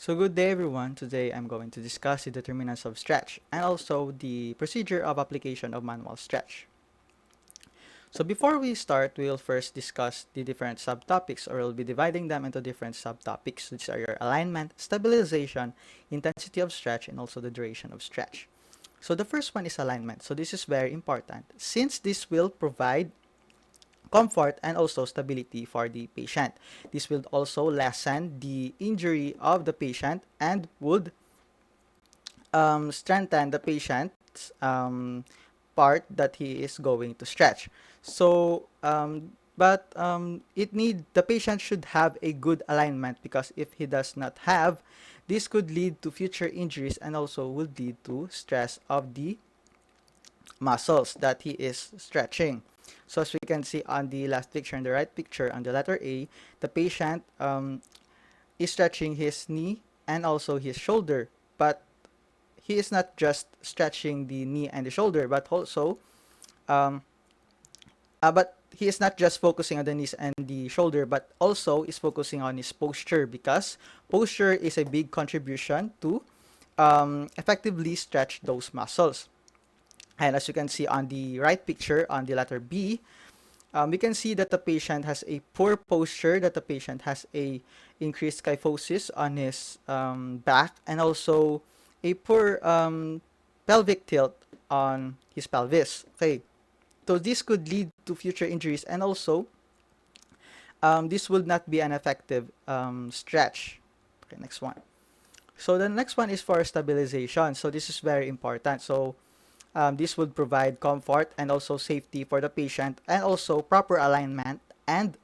So good day everyone. Today I'm going to discuss the determinants of stretch and also the procedure of application of manual stretch. So before we start, we'll first discuss the different subtopics, or we'll be dividing them into different subtopics. These are your alignment, stabilization, intensity of stretch, and also the duration of stretch. So the first one is alignment. So this is very important since this will provide comfort and also stability for the patient. This will also lessen the injury of the patient and would strengthen the patient's part that he is going to stretch. So, the patient should have a good alignment, because if he does not have, this could lead to future injuries and also would lead to stress of the muscles that he is stretching. So as we can see on the last picture, in the right picture on the letter A, the patient is stretching his knee and also his shoulder, but he is not just stretching the knee and the shoulder, but also um, but he is not just focusing on the knees and the shoulder, but also is focusing on his posture, because posture is a big contribution to effectively stretch those muscles. And as you can see on the right picture on the letter B, we can see that the patient has a poor posture, that the patient has a increased kyphosis on his back, and also a poor pelvic tilt on his pelvis. Okay, so this could lead to future injuries, and also this would not be an effective stretch. Okay, next one. So the next one is for stabilization. So this is very important. So this would provide comfort and also safety for the patient, and also proper alignment and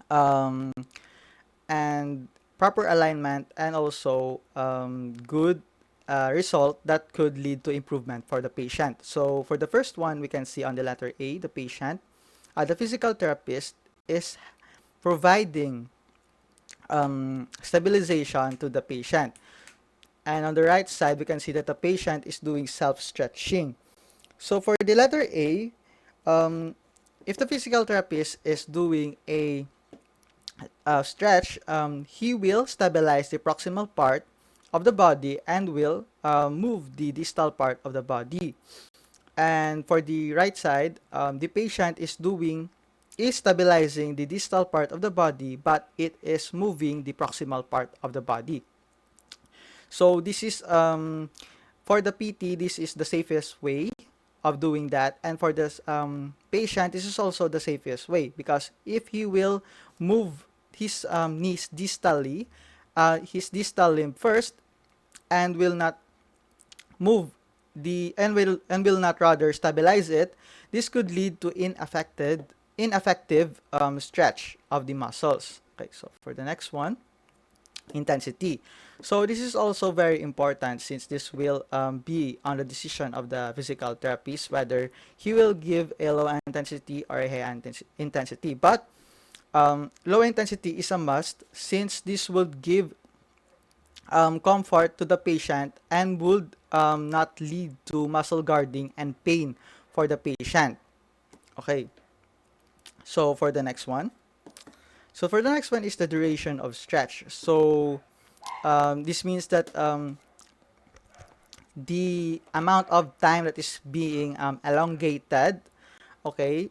um, and proper alignment and also good result that could lead to improvement for the patient. So for the first one, we can see on the letter A, the patient, the physical therapist is providing stabilization to the patient. And on the right side, we can see that the patient is doing self-stretching. So for the letter A, um, if the physical therapist is doing a stretch, he will stabilize the proximal part of the body and will move the distal part of the body. And for the right side, the patient is stabilizing the distal part of the body, but it is moving the proximal part of the body. So this is for the PT, this is the safest way of doing that, and for this patient, this is also the safest way, because if he will move his knees distally, his distal limb first, and will not move will not rather stabilize it, this could lead to ineffective stretch of the muscles. Okay, so for the next one, intensity. So this is also very important, since this will be on the decision of the physical therapist whether he will give a low intensity or a high intensity. But low intensity is a must, since this would give comfort to the patient and would not lead to muscle guarding and pain for the patient. Okay, so for the next one. So for the next one is the duration of stretch. So this means that the amount of time that is being elongated, okay,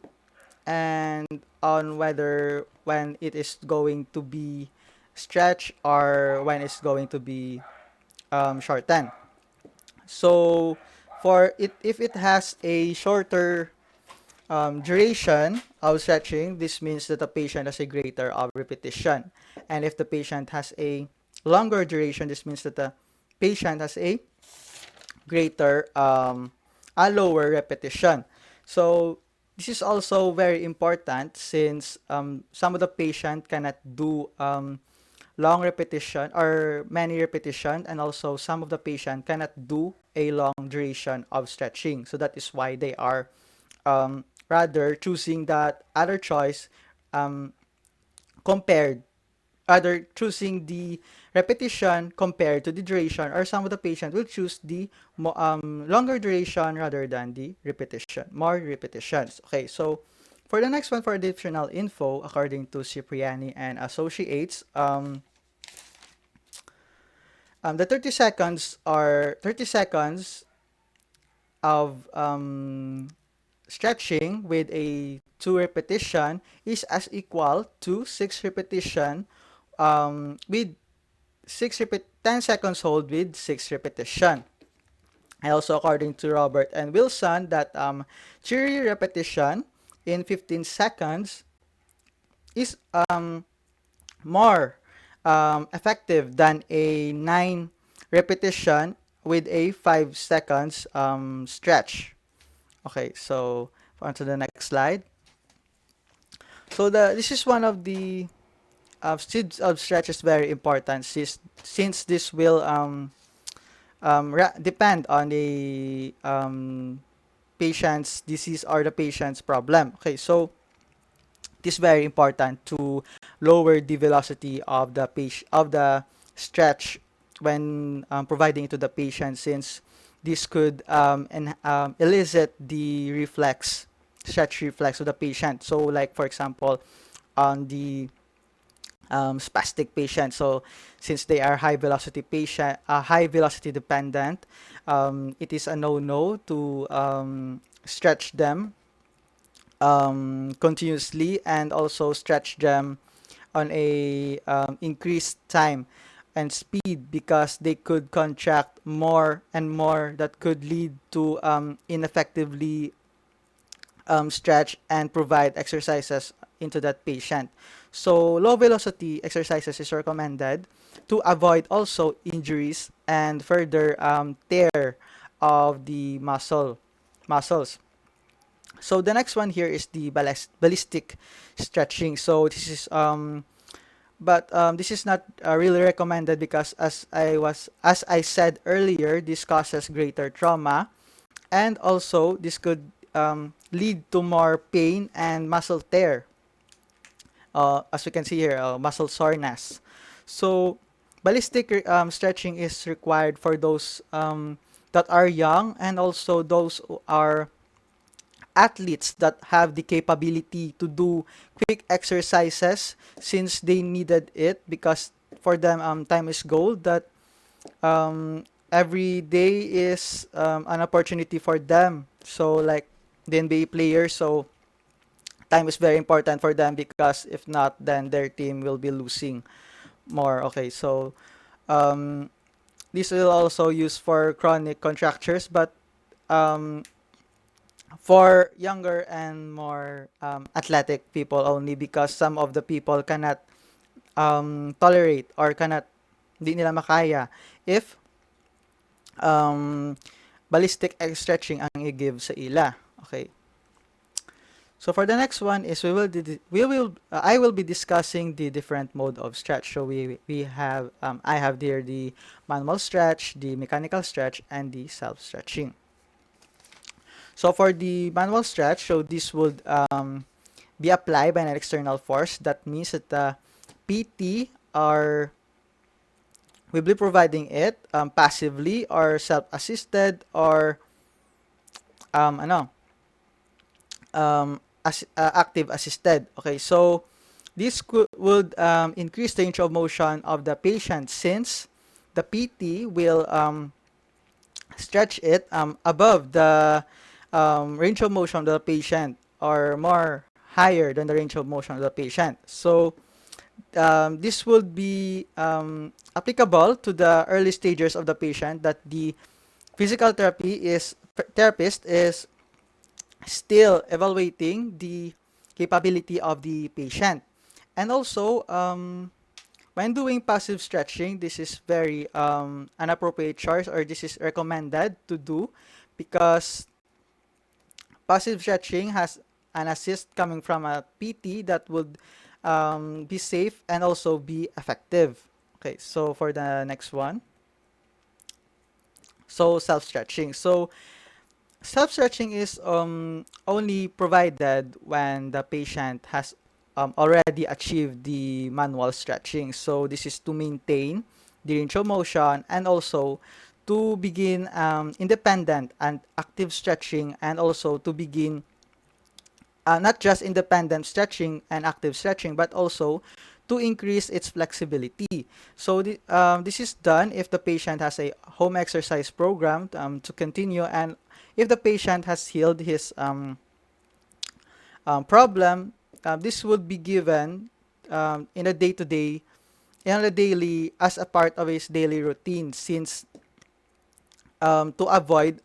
and on whether when it is going to be stretched or when it's going to be shortened. So for it, if it has a shorter duration of stretching, this means that the patient has a greater of repetition. And if the patient has a longer duration, this means that the patient has greater a lower repetition. So this is also very important, since some of the patient cannot do long repetition or many repetition, and also some of the patient cannot do a long duration of stretching. So that is why they are rather choosing that other choice, um, compared other choosing the repetition compared to the duration, or some of the patient will choose the longer duration rather than the repetition, more repetitions. Okay, so for the next one, for additional info, according to Cipriani and Associates, The 30 seconds are 30 seconds of stretching with a 2 repetition is as equal to 6 repetition with 10 seconds hold with 6 repetition. And also according to Robert and Wilson that 3 repetition in 15 seconds is more effective than a 9 repetition with a 5 seconds stretch. Okay, so on to the next slide. So this is one of the seeds of stretch is very important since this will depend on the patient's disease or the patient's problem. Okay, so it is very important to lower the velocity of the stretch when providing it to the patient, since this could elicit the stretch reflex of the patient. So like for example on the spastic patient, so since they are high velocity dependent, it is a no to stretch them continuously and also stretch them on a increased time and speed, because they could contract more and more, that could lead to ineffectively stretch and provide exercises into that patient. So low velocity exercises is recommended to avoid also injuries and further tear of the muscles. So the next one here is the ballistic stretching. So this is this is not really recommended because as I said earlier, this causes greater trauma, and also this could lead to more pain and muscle tear. As we can see here, muscle soreness. So ballistic stretching is required for those that are young, and also those who are athletes that have the capability to do quick exercises, since they needed it, because for them time is gold, that every day is an opportunity for them. So like the NBA players, so time is very important for them, because if not, then their team will be losing more. Okay, so um, this will also use for chronic contractures, but um, for younger and more athletic people only, because some of the people cannot tolerate or cannot, di nila makaya if um, ballistic stretching ang i-give sa ila. Okay. So for the next one is I will be discussing the different mode of stretch. So we have I have here the manual stretch, the mechanical stretch, and the self stretching. So for the manual stretch, so this would be applied by an external force. That means that the PT are will be providing it passively or self-assisted or ano active assisted. Okay, so this would increase the range of motion of the patient, since the PT will stretch it above the range of motion of the patient, or more higher than the range of motion of the patient. So this would be applicable to the early stages of the patient, that the physical therapist is still evaluating the capability of the patient. And also, when doing passive stretching, this is very an appropriate choice, or this is recommended to do, because passive stretching has an assist coming from a PT that would be safe and also be effective. Okay, so for the next one, so self-stretching. So self-stretching is only provided when the patient has already achieved the manual stretching. So this is to maintain the range of motion, and also to begin independent and active stretching, and also to begin not just independent stretching and active stretching, but also to increase its flexibility. So this is done if the patient has a home exercise program to continue, and if the patient has healed his problem, this would be given in a day-to-day, in a daily, as a part of his daily routine, since to avoid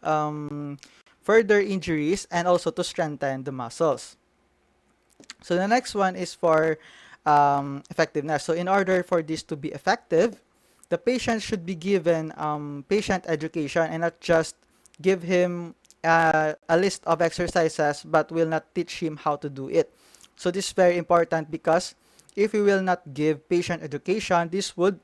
further injuries and also to strengthen the muscles. So the next one is for effectiveness. So in order for this to be effective, the patient should be given patient education and not just give him a list of exercises but will not teach him how to do it. So this is very important because if we will not give patient education, this would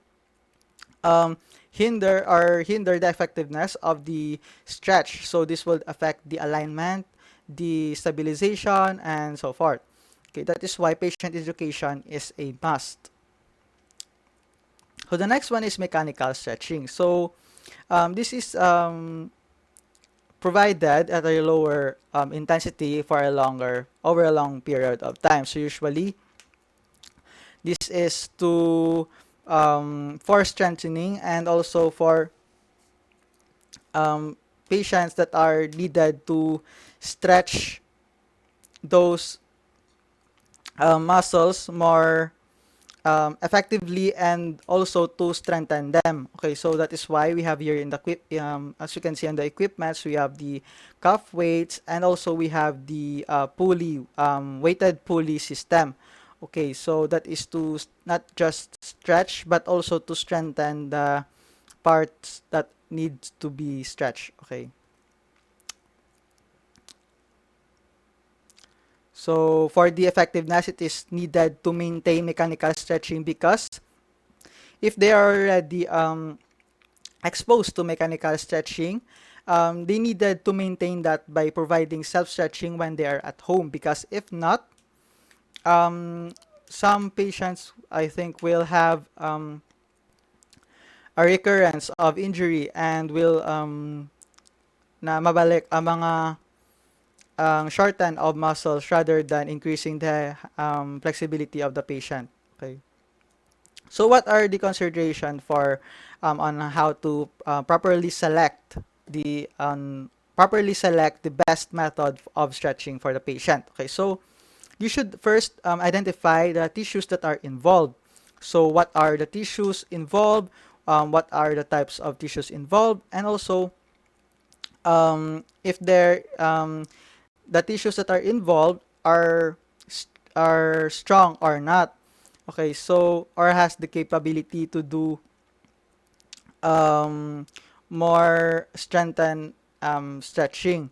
um, hinder the effectiveness of the stretch. So this will affect the alignment, the stabilization, and so forth. Okay, that is why patient education is a must. So the next one is mechanical stretching. So this is provided at a lower intensity for a longer over a long period of time. So usually this is to for strengthening and also for um, patients that are needed to stretch those muscles more effectively and also to strengthen them. Okay, so that is why we have here in the as you can see on the equipments, we have the cuff weights and also we have the pulley, weighted pulley system. Okay, so that is to not just stretch but also to strengthen the parts that needs to be stretched. Okay. So for the effectiveness, it is needed to maintain mechanical stretching because if they are already exposed to mechanical stretching, they needed to maintain that by providing self-stretching when they are at home. Because if not, some patients, I think, will have a recurrence of injury and will na mabalik ang mga shorten of muscles rather than increasing the flexibility of the patient. Okay. So what are the consideration for on how to properly select the best method of stretching for the patient? Okay, so you should first identify the tissues that are involved. So what are the tissues involved? What are the types of tissues involved? And also if the tissues that are involved are strong or not. Okay, so or has the capability to do um, more strengthen stretching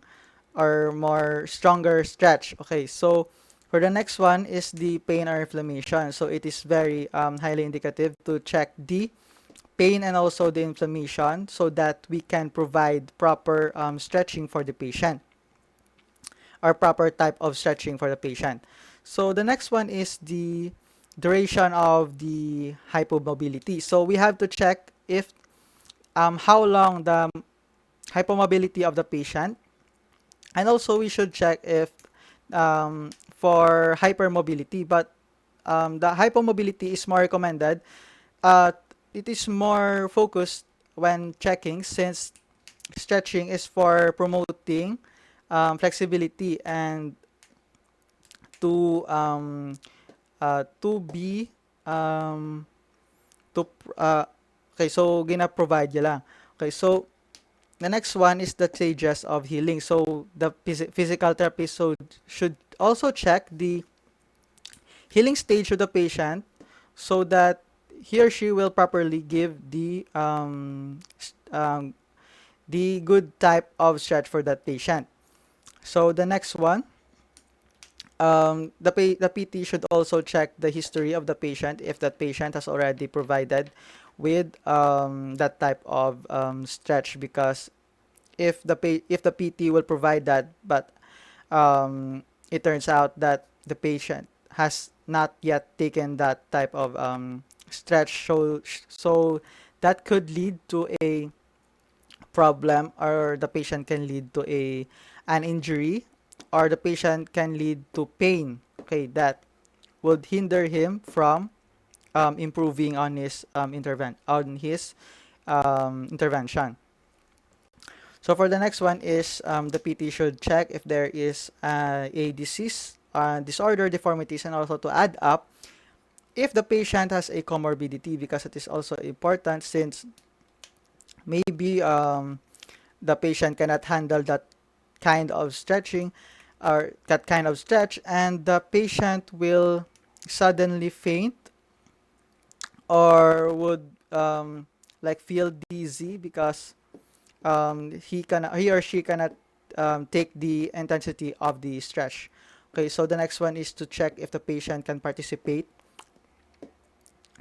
or more stronger stretch. Okay, so for the next one is the pain or inflammation. So it is very highly indicative to check the pain and also the inflammation so that we can provide proper stretching for the patient or proper type of stretching for the patient. So the next one is the duration of the hypomobility. So we have to check if how long the hypomobility of the patient, and also we should check if for hypermobility, but the hypomobility is more recommended. Uh, it is more focused when checking since stretching is for promoting flexibility and to to be um, to okay, so gina-provide niya lang. Okay, so the next one is the stages of healing. So the physical therapist should also check the healing stage of the patient so that he or she will properly give the good type of stretch for that patient. So the next one, the PT should also check the history of the patient if that patient has already provided with that type of stretch, because if the PT will provide that but it turns out that the patient has not yet taken that type of stretch, so that could lead to a problem, or the patient can lead to an injury, or the patient can lead to pain, okay, that would hinder him from improving on his intervention. So for the next one is the PT should check if there is a disease, disorder, deformities, and also to add up if the patient has a comorbidity, because it is also important since maybe the patient cannot handle that kind of stretching or that kind of stretch, and the patient will suddenly faint or would like feel dizzy because he or she cannot take the intensity of the stretch. Okay, so the next one is to check if the patient can participate,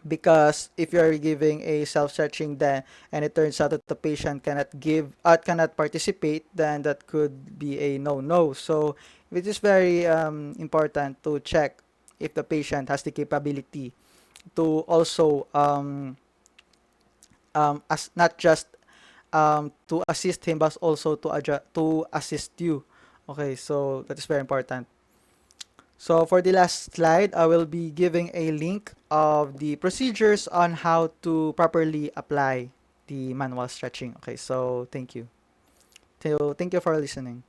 because if you're giving a self-stretching then and it turns out that the patient cannot participate, then that could be a no. So it is very important to check if the patient has the capability to also as not just to assist him but also to assist you. Okay, so that is very important. So for the last slide, I will be giving a link of the procedures on how to properly apply the manual stretching. Okay, so thank you. So thank you for listening.